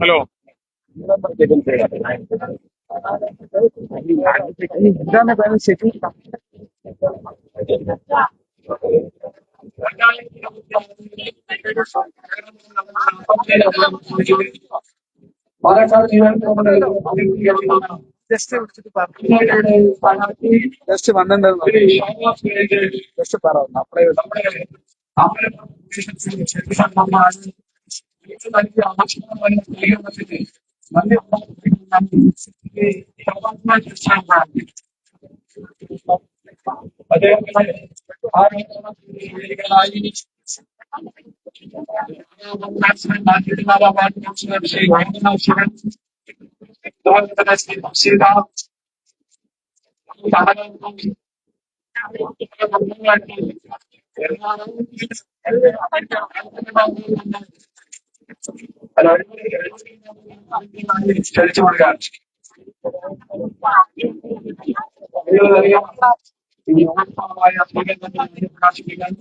Hello. Palakkad just just വന്നിട്ടുണ്ടായിരുന്നു. Just പറ നമ്മളെ ക്ഷണിച്ചു കൊടുക്കാൻ പ്രകാശിപ്പിക്കാൻ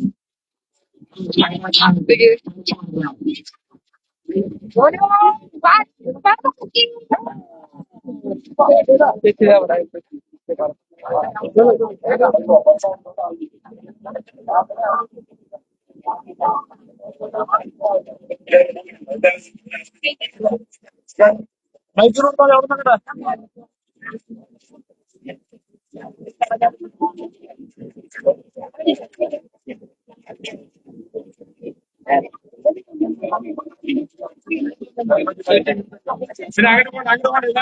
മൈക്രോഫോൺ എവിടെ നിന്നാ? പിന്നെ അങ്ങനെ പോകണ്ട,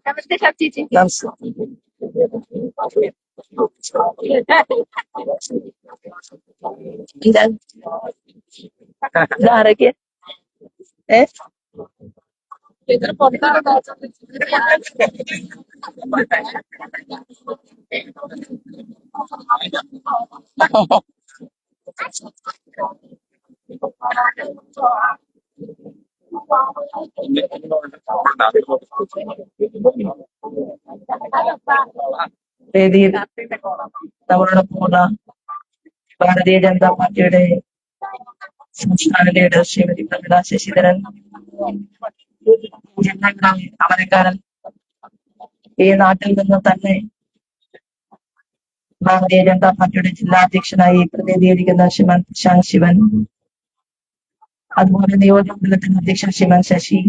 नमस्ते साक्षी जी। ഇതാരൊക്കെ വേദിയിൽ നമ്മളോടൊപ്പമുള്ള ഭാരതീയ ജനതാ പാർട്ടിയുടെ സംസ്ഥാന ലീഡർ ശ്രീമതി പ്രമിള ശശിധരൻ, ജില്ലാ അമരക്കാരൻ, ഈ നാട്ടിൽ നിന്ന് തന്നെ ഭാരതീയ ജനതാ പാർട്ടിയുടെ ജില്ലാ അധ്യക്ഷനായി പ്രതിനിധീകരിക്കുന്ന ശ്രീമാൻ പ്രശാന്ത് ശിവൻ, അതുപോലെ നിയോജകമണ്ഡലത്തിന്റെ അധ്യക്ഷൻ ശ്രീമാൻ ശശി,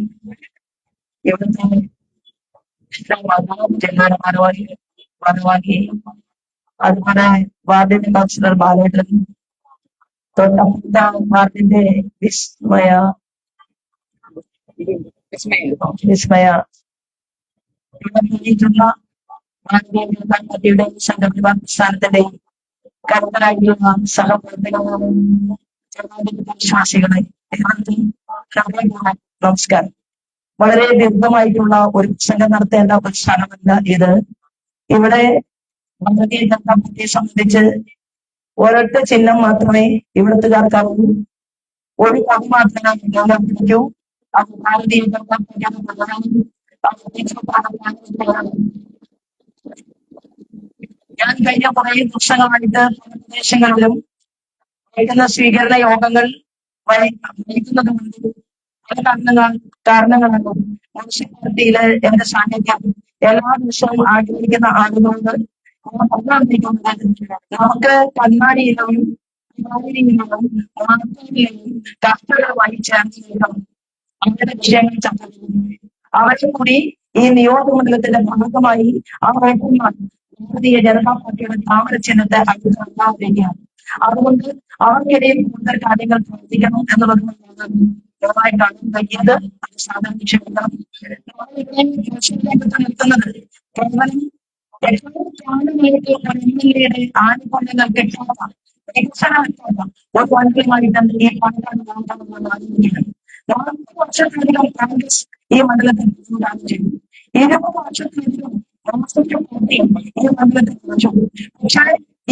ഇവിടുത്തെ ജില്ലയുടെ ഭാരവാഹി, അതുപോലെ വാർഡിന്റെ കൗൺസിലർ ബാലേട്ടൻ, തൊട്ടപ്പുറത്ത വാർഡിന്റെ വിസ്മയ ഇവിടെ നൽകിയിട്ടുള്ള ഭാരതീയ ജനതാ പാർട്ടിയുടെ സംഘപരിവാർ പ്രസ്ഥാനത്തിന്റെ കരുത്തരായിട്ടുള്ള സഹപ്രവർത്തകരും വിശ്വാസികളെ നമസ്കാരം. വളരെ ദീർഘമായിട്ടുള്ള ഒരു പ്രസംഗം നടത്തേണ്ട ഒരു സ്ഥലമല്ല ഇത്. ഇവിടെ ഭാരതീയ ജനതാ പാർട്ടിയെ സംബന്ധിച്ച് ഒരൊറ്റ ചിഹ്നം മാത്രമേ ഇവിടുത്തുകാർക്കാവൂ, ഒരു കവി മാത്രമേ പിടിക്കൂ. അത് ഭാരതീയ ജനതാ പാർട്ടിയുടെ ഞാൻ കഴിഞ്ഞ കുറെ ദിവസങ്ങളായിട്ട് പല പ്രദേശങ്ങളിലും വൈകുന്ന സ്വീകരണ യോഗങ്ങൾ വഹിക്കുന്നത് കൊണ്ട് പല കാരണങ്ങളാണ് മുനിസിപ്പാലിറ്റിയിലെ എന്റെ സാന്നിധ്യം എല്ലാ ദിവസവും ആഗ്രഹിക്കുന്ന ആളുകളോട് ഞാൻ പറഞ്ഞുകൊണ്ടിരിക്കുന്നത് നമുക്ക് കണ്ണാടിയിലും കർഷകരുമായി ചേർന്ന് അവരുടെ വിഷയങ്ങൾ ചർച്ച ചെയ്യുന്നു. അവരെ കൂടി ഈ നിയോജകമണ്ഡലത്തിന്റെ ഭാഗമായി ആ വകുപ്പ് ഭാരതീയ ജനതാ പാർട്ടിയുടെ താമര ചിഹ്നത്തെ അഭിപ്രായമാണ്. അതുകൊണ്ട് അവർക്കിടയിൽ കൂടുതൽ കാര്യങ്ങൾ പ്രവർത്തിക്കണം എന്നുള്ളതാണ് ദയവായി കാണാൻ കഴിയത്. അത് സാധാരണ ക്ഷമിക്കണം. നിർത്തുന്നത് കേവലം ഏറ്റവും പ്രാണമായിട്ട് ഒരു എംഎൽഎയുടെ ആനുകൂല്യങ്ങൾ കിട്ടാത്ത വികസനമല്ല ഒരു വണ്ടിയുമായിട്ടാണ് ഈ പാലക്കാട് ഉണ്ടാകുമെന്ന് ആലോചിക്കുന്നത്. 40 വർഷത്തിലധികം കോൺഗ്രസ് ഈ മണ്ഡലത്തിൽ പ്രതിനിധാനം ചെയ്തു. 20 വർഷത്തിലധികം രാഷ്ട്രീയ പാർട്ടി ഈ മണ്ഡലത്തിൽ കുറിച്ചു. പക്ഷേ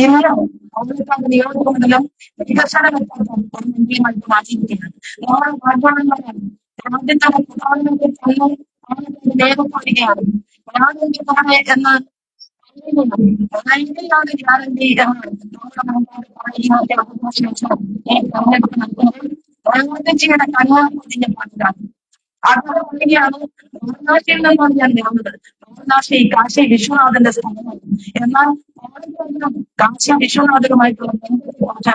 ഇന്ന് പാലക്കാട് നിയോജകമണ്ഡലം വികസനമെത്താത്ത ഒരു മണ്ഡലമായിട്ട് മാറ്റിയിരിക്കുകയാണ്. നമ്മൾ വാഗ്ദാനങ്ങളാണ് രാജ്യത്തെ പ്രധാനമന്ത്രി തന്നെ പാലക്കാട് നേതൃത്വമാണ് ഗ്യാരണ്ടി എന്ന് ഭയങ്കരമാണ് ഗ്യാരണ്ടി ഗാന്ധിജിയുടെ കന്യാകുമാരിയെ പാട്ടാണ്. അതുപോലെ തന്നെയാണ് വാരണാസിയിൽ നിന്നാണ് ഞാൻ വന്നത്. വാരണാസി കാശി വിശ്വനാഥന്റെ സ്ഥലമാണ്. എന്നാൽ കാശി വിശ്വനാഥനുമായിട്ടുള്ള ബന്ധത്തെക്കുറിച്ച്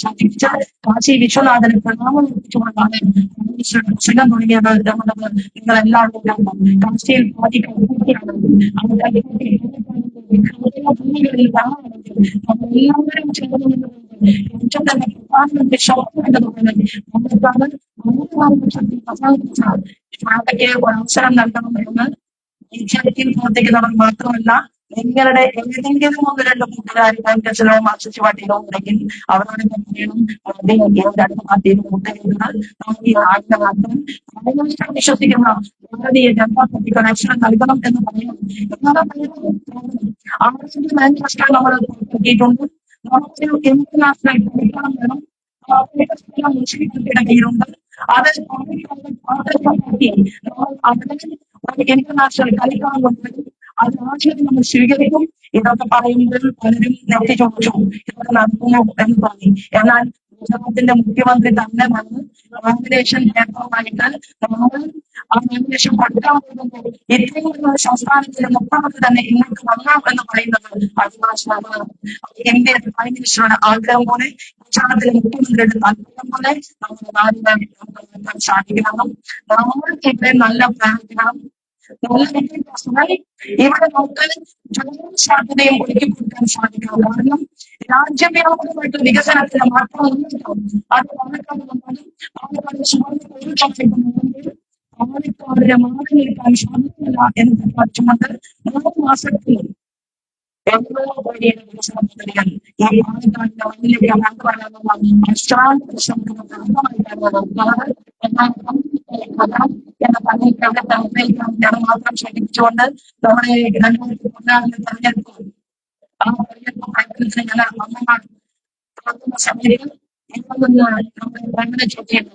ശ്രദ്ധിച്ച് കാശി വിശ്വനാഥന് പ്രണാമം അർപ്പിച്ചുകൊണ്ടാണ് പ്രസംഗം തുടങ്ങിയത് എന്നുള്ളത് നിങ്ങൾ എല്ലാവരും കാശിയിൽ പാതി കൈകൂട്ടിയാണ്. അത് ഭൂമികളിൽ കാണാമെങ്കിൽ നമ്മളെല്ലാവരും ചേർന്ന് രാജ്യത്തിന്റെ പ്രധാനമന്ത്രി ശോഭനതുപോലെ നമുക്കാണ് യാത്രയ്ക്ക് ഒരു അവസരം നൽകണമെന്ന് ബിജെപിയിൽ പ്രവർത്തിക്കുന്നവർ മാത്രമല്ല നിങ്ങളുടെ ഏതെങ്കിലും 1-2 കൂട്ടുകാർ കോൺഗ്രസിലോ മാർക്സിസ്റ്റ് പാർട്ടിയിലോ ഉണ്ടെങ്കിൽ അവരോട് പറയണം രണ്ട് പാർട്ടിയിലും കൂട്ടുകാരുകൾ നമുക്ക് ഈ ആഴ്ച മാത്രം വിശ്വസിക്കുന്ന ഭാരതീയ ജനതാ പാർട്ടിക്ക് അക്ഷരം നൽകണം എന്ന് പറയണം. ആർഎസ്എസ് മാനിഫെസ്റ്റോ നമ്മൾ പുറത്തിറക്കിയിട്ടുണ്ട്. നമുക്കൊരു ഇന്റർനാഷണൽ കളിക്കണം വേണം. മുസ്ലിംകളുടെ കയ്യിലുണ്ട്. അത് അവിടെ ഇന്റർനാഷണൽ കളിക്കണം കൊണ്ടുവരും. അത് ആശയം നമ്മൾ സ്വീകരിക്കും. ഇതൊക്കെ പറയുമ്പോൾ പലരും നെറ്റി ചോദിച്ചു ഇതൊക്കെ നടത്തുന്നു എന്ന് തോന്നി. എന്നാൽ ഗുജറാത്തിന്റെ മുഖ്യമന്ത്രി തന്നെ വന്ന് നോമിനേഷൻ പേപ്പറുമായിട്ട് നമ്മൾ ആ നോമിനേഷൻ കൊടുക്കാൻ പോകുമ്പോൾ ഇത്രയും ഒരു സംസ്ഥാനത്തിന്റെ മുഖ്യമന്ത്രി തന്നെ ഇങ്ങോട്ട് വന്നാം എന്ന് പറയുന്നത് അഭിലാഷമാണ്. ഇന്ത്യൻ പ്രൈം മിനിസ്റ്ററുടെ ആഗ്രഹം പോലെ ഗുജറാത്തിലെ മുഖ്യമന്ത്രിയുടെ താല്പര്യം പോലെ നമ്മുടെ നാടിനെ നമുക്ക് സാധിക്കണം. നമ്മൾ ഇവിടെ നല്ല പ്രവർത്തനം നല്ല വിദ്യാഭ്യാസമായി ഇവിടെ നമുക്ക് ജോലി സാധ്യതയും ഒരുക്കി കൊടുക്കാൻ സാധിക്കണം. കാരണം രാജ്യവ്യാപകമായിട്ട് വികസനത്തിന് മാറ്റം ഉണ്ടാകും. അത് പാലക്കാട് വന്നാലും പാലക്കാട് പാലക്കാടിനെ മാറി നിൽക്കാൻ സാധിക്കില്ല എന്ന് പ്രഖ്യാപിച്ചുകൊണ്ട് 3 മാസത്തിൽ 80 കോടിയുടെ വികസന പദ്ധതികൾ ഈ പാലക്കാടിന്റെ മണ്ണിലേക്ക് കൊണ്ടുവരാനുള്ള അശ്രാന്ത പരിശ്രമത്തിന് ഭാഗമായിട്ടാണ് എന്ന പറഞ്ഞിട്ട് മാത്രം ക്ഷണിച്ചുകൊണ്ട് നമ്മുടെ 2014 തെരഞ്ഞെടുപ്പ് ആ തെരഞ്ഞെടുപ്പ് പ്രകടനത്തിന് ഞാൻ അമ്മമാർ തുറക്കുന്ന സമയത്ത് നമ്മുടെ ഭരണ ചോദ്യം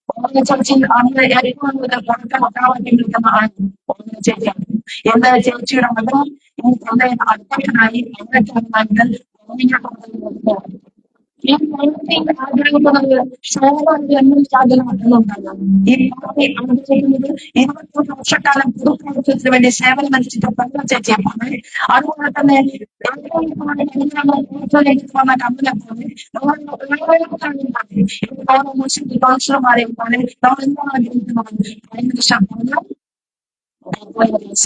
ഓർമ്മ ചേച്ചി അന്ന് ഏറ്റവും കൂടുതൽ പുറത്തെ ഒട്ടാവാക്കി നിൽക്കുന്ന ആൾ ഓർമ്മ ചേച്ചിയാണ്. എന്റെ ചേച്ചിയുടെ മകൻ ഈ തന്റെ അധ്യക്ഷനായി അംഗത്വമായിട്ട് ഈ പ്രവൃത്തി ആഗ്രഹിക്കുന്നത് ശോഭ ഈ പാർട്ടി ആഗ്രഹിക്കുന്നത് 21 വർഷക്കാലം പൊതുപ്രവർത്തനത്തിന് വേണ്ടി സേവനം അനുഷ്ഠിച്ച പ്രകടന ചേച്ചിയാണ്. അതുപോലെ തന്നെ വന്ന കമ്പനെ പോലെ ഓരോ മുസ്ലിം കൗൺസിലർമാരെയും പോലെ നമ്മൾ എന്താണ് ആഗ്രഹിക്കുന്നത്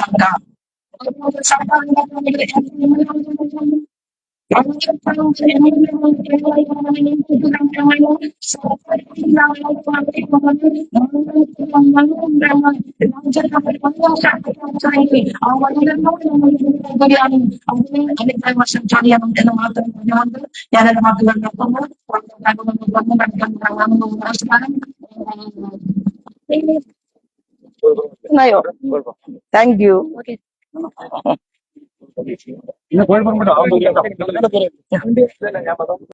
സർക്കാർ സർക്കാർ ഉണ്ടാക്കണമെങ്കിൽ അതിനെ വർഷം ചെയ്യണം എന്ന് മാത്രം പറഞ്ഞുകൊണ്ട് ഞാൻ എന്റെ വാക്കുകൾ നിർത്തുന്നു. Thank you. കോഴിക്കോട്